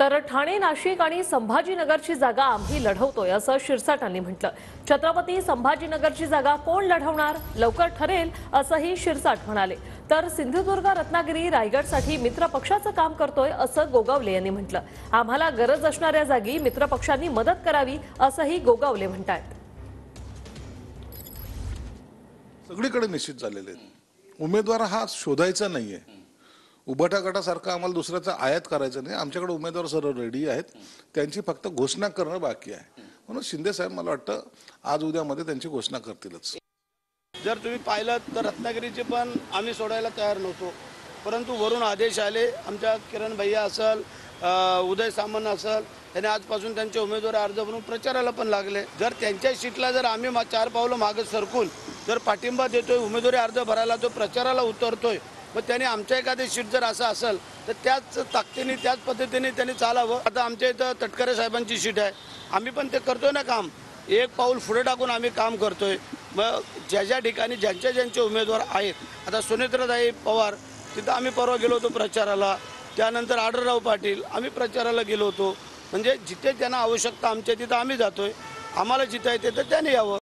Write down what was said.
तर ठाणे, नाशिक आणि संभाजीनगरची जागा आम्ही लढवतोय असं शिरसाटांनी म्हटलं। छत्रपती संभाजीनगरची जागा कोण लढवणार, लवकर ठरेल असंही शिरसाट म्हणाले। तर सिंधुदुर्ग, रत्नागिरी, रायगडसाठी मित्र पक्षाचं काम करतोय असं गोगावले यांनी म्हटलं। आम्हाला गरज असणाऱ्या जागी मित्र पक्षांनी मदत करावी असंही गोगावले म्हणतात। सगळीकडे निश्चित झालेले आहेत। उमेदवार हा शोधायचा नाहीये। उभाटा गटासारखा आम्हाला दुसऱ्याचा आयात करायचं नाही। आमच्याकडे उमेदवार सर्व रेडी आहेत, त्यांची फक्त घोषणा करणं बाकी आहे। म्हणून शिंदे साहेब मला वाटतं आज उद्यामध्ये त्यांची घोषणा करतीलच। जर तुम्ही पाहिलं तर रत्नागिरीचे पण आम्ही सोडायला तयार नव्हतो, परंतु वरून आदेश आले। आमच्या किरण भैया असेल, उदय सामंत असेल, त्यांनी आजपासून त्यांचे उमेदवारी अर्ज भरून प्रचाराला पण लागले। जर त्यांच्या सीटला जर आम्ही 4 पावलं मागे सरकून जर पाठिंबा देतोय, उमेदवारी अर्ज भरायला जो प्रचाराला उतरतोय, मग त्यांनी आमच्या एखादी सीट जर असं असेल तर त्याच ताकदीने त्याच पद्धतीने त्यांनी चालावं। आता आमच्या इथं तटकरे साहेबांची सीट आहे, आम्ही पण ते करतोय ना काम। एक पाऊल पुढे टाकून आम्ही काम करतोय। मग ज्या ठिकाणी ज्यांचे उमेदवार आहेत, आता सुनेत्राताई पवार तिथं आम्ही परवा गेलो होतो प्रचाराला, त्यानंतर आढळराव पाटील आम्ही प्रचाराला गेलो होतो। म्हणजे जिथे त्यांना आवश्यकता आमच्या तिथं आम्ही जातोय, आम्हाला जिथे आहे तिथं त्यांनी यावं।